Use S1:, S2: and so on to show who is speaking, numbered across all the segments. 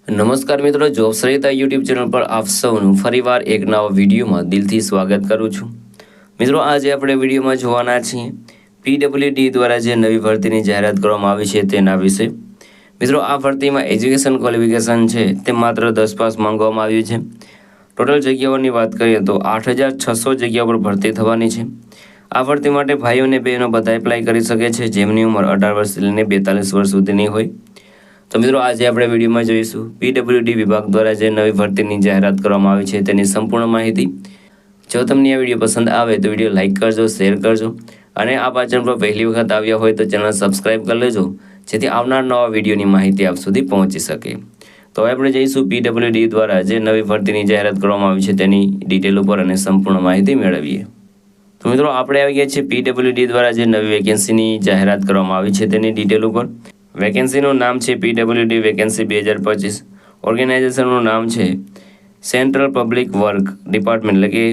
S1: નમસ્કાર મિત્રો, job Sarita YouTube channel પર આપ સૌનું ફરીવાર એક નવા વિડીયોમાં દિલથી સ્વાગત કરું છું। મિત્રો, આજે આપણે વિડીયોમાં જોવાના છીએ પીડબ્લ્યુડી દ્વારા જે નવી ભરતીની જાહેરાત કરવામાં આવી છે તેના વિશે। મિત્રો, આ ભરતીમાં એજ્યુકેશન ક્વોલિફિકેશન છે તે માત્ર 10 પાસ માંગવામાં આવ્યું છે। ટોટલ જગ્યાઓની વાત કરીએ તો 8600 જગ્યાઓ પર ભરતી થવાની છે। આ ભરતી માટે ભાઈઓ અને બહેનો બધા એપ્લાય કરી શકે છે જેમની ઉંમર 18 વર્ષથી લઈને 42 વર્ષ સુધીની હોય। તો મિત્રો, આજે આપણે વિડીયોમાં જોઈશું પીડબ્લ્યુડી વિભાગ દ્વારા જે નવી ભરતીની જાહેરાત કરવામાં આવી છે તેની સંપૂર્ણ માહિતી। જો તમને આ વિડીયો પસંદ આવે તો વિડીયો લાઇક કરજો, શેર કરજો અને આ ચેનલ પર પહેલી વખત આવ્યા હોય તો ચેનલ સબસ્ક્રાઇબ કરી લેજો જેથી આવનાર નવા વિડીયોની માહિતી આપ સુધી પહોંચી શકે। તો હવે આપણે જઈશું પીડબ્લ્યુડી દ્વારા જે નવી ભરતીની જાહેરાત કરવામાં આવી છે તેની ડિટેલ ઉપર અને સંપૂર્ણ માહિતી મેળવીએ। તો મિત્રો, આપણે આવી ગયા છીએ પીડબ્લ્યુડી દ્વારા જે નવી વેકેન્સીની જાહેરાત કરવામાં આવી છે તેની ડિટેલ ઉપર। વેકેન્સીનું નામ છે પીડબ્લ્યુડી વેકેન્સી 2025। ઓર્ગેનાઇઝેશનનું નામ છે સેન્ટ્રલ પબ્લિક વર્ક ડિપાર્ટમેન્ટ એટલે કે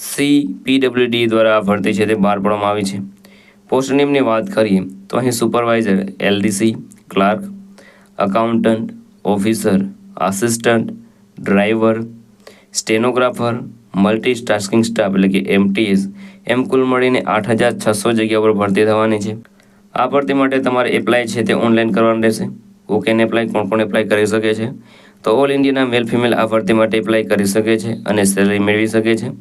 S1: CPWD દ્વારા આ ભરતી છે તે બહાર પાડવામાં આવી છે। પોસ્ટ નેમની વાત કરીએ તો અહીં supervisor, LDC, clerk, accountant, officer, assistant, driver, stenographer, multitasking staff એટલે કે MTS એમ કુલ મળીને 8600 જગ્યા પર ભરતી થવાની છે। આ ભરતી માટે તમારે એપ્લાય છે તે ઓનલાઈન કરવાનું રહેશે। હુ કેન એપ્લાય, કોણ એપ્લાય કરી શકે છે? તો ઓલ ઇન્ડિયાના મેલ ફિમેલ આ ભરતી માટે એપ્લાય કરી શકે છે અને સેલરી મેળવી શકે છે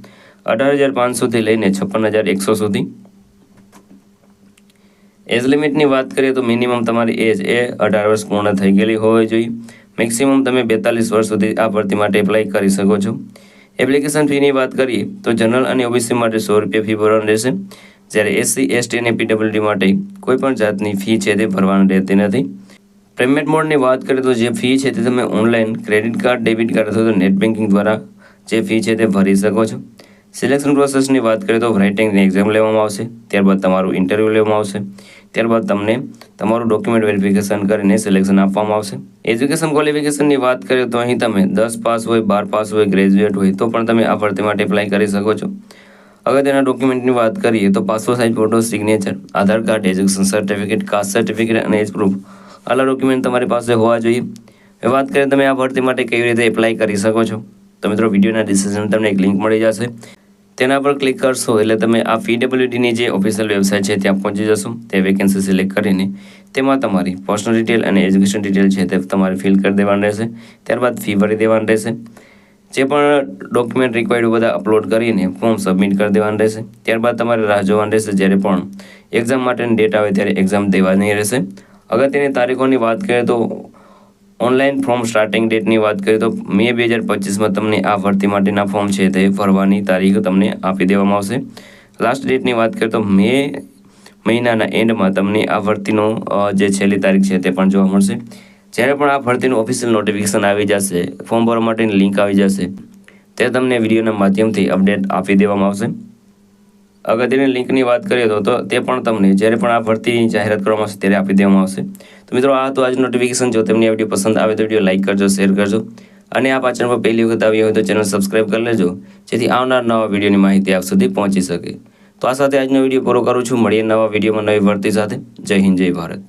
S1: 18,500થી લઈને 56,100 સુધી। એજ લિમિટની વાત કરીએ તો મિનિમમ તમારી એજ એ 18 વર્ષ પૂર્ણ થઈ ગયેલી હોવી જોઈએ। મેક્સિમમ તમે 42 વર્ષ સુધી આ ભરતી માટે એપ્લાય કરી શકો છો। એપ્લિકેશન ફીની વાત કરીએ તો જનરલ અને OBC માટે 100 રૂપિયા ફી ભરવાની રહેશે, જ્યારે SC, ST અને PWD માટે કોઈ પણ જાતની ફી છે તે ભરવાની રહેતી નથી। પેમેન્ટ મોડની વાત કરીએ તો જે ફી છે તે તમે online credit card, debit card અથવા તો નેટ બેન્કિંગ દ્વારા જે ફી છે તે ભરી શકો છો। સિલેક્શન પ્રોસેસની વાત કરીએ તો રાઇટિંગની એક્ઝામ લેવામાં આવશે, ત્યારબાદ તમારું ઇન્ટરવ્યૂ લેવામાં આવશે, ત્યારબાદ તમને તમારું ડોક્યુમેન્ટ વેરિફિકેશન કરીને સિલેક્શન આપવામાં આવશે। એજ્યુકેશન ક્વોલિફિકેશનની વાત કરીએ તો અહીં તમે 10 પાસ હોય, 12 પાસ હોય, ગ્રેજ્યુએટ હોય તો પણ તમે આ ભરતી માટે એપ્લાય કરી શકો છો। અગત્યના ડોક્યુમેન્ટની વાત કરીએ તો passport size photo, signature, Aadhaar card, education certificate, caste certificate અને એજ પ્રૂફ આલા ડોક્યુમેન્ટ તમારી પાસે હોવા જોઈએ। હવે વાત કરીએ તમે આ ભરતી માટે કેવી રીતે એપ્લાય કરી શકો છો, તો મિત્રો વિડીયોના ડિસ્ક્રિપ્શનમાં તમને એક લિંક મળી જશે, તેના પર ક્લિક કરશો એટલે તમે આ પીડબ્લ્યુડીની જે ઓફિશિયલ વેબસાઇટ છે ત્યાં પહોંચી જશો। તે વેકેન્સી સિલેક્ટ કરીને તેમાં તમારી પર્સનલ ડિટેલ અને એજ્યુકેશન ડિટેલ છે તે તમારે ફિલ કરી દેવાની રહેશે, ત્યારબાદ ફી ભરી દેવાની રહેશે। જે પણ ડોક્યુમેન્ટ રિક્વાયર્ડ બધા અપલોડ કરીને ફોર્મ સબમિટ કરી દેવાનું રહેશે, ત્યારબાદ તમારે રાહ જોવાની રહેશે જ્યારે પણ એક્ઝામ માટેની ડેટ આવે ત્યારે એક્ઝામ દેવાની રહેશે। અગત્યની તારીખોની વાત કરીએ તો ઓનલાઈન ફોર્મ સ્ટાર્ટિંગ ડેટની વાત કરીએ તો મે 2025માં તમને આ ભરતી માટેના ફોર્મ છે તે ભરવાની તારીખ તમને આપી દેવામાં આવશે। લાસ્ટ ડેટની વાત કરીએ તો મે મહિનાના એન્ડમાં તમને આ ભરતીનો જે છેલ્લી તારીખ છે તે પણ જોવા મળશે। જ્યારે પણ આ ભરતીનું ઓફિશિયલ નોટિફિકેશન આવી જશે, ફોર્મ ભરવા માટેની લિંક આવી જશે, તે તમને વિડીયોના માધ્યમથી અપડેટ આપી દેવામાં આવશે। અગત્યની લિંકની વાત કરીએ તો તે પણ તમને જ્યારે પણ આ ભરતીની જાહેરાત કરવામાં આવશે ત્યારે આપી દેવામાં આવશે। તો મિત્રો, આ તો આજનું નોટિફિકેશન। જો તમને આ વિડીયો પસંદ આવે તો વિડીયો લાઇક કરજો, શેર કરજો અને આ ચેનલ પર પહેલી વખત આવી હોય તો ચેનલ સબસ્ક્રાઇબ કરી લેજો જેથી આવનાર નવા વિડીયોની માહિતી આપ સુધી પહોંચી શકે। તો આ સાથે આજનો વિડીયો પૂરો કરું છું। મળીએ નવા વિડીયોમાં નવી ભરતી સાથે। જય હિન્દ, જય ભારત।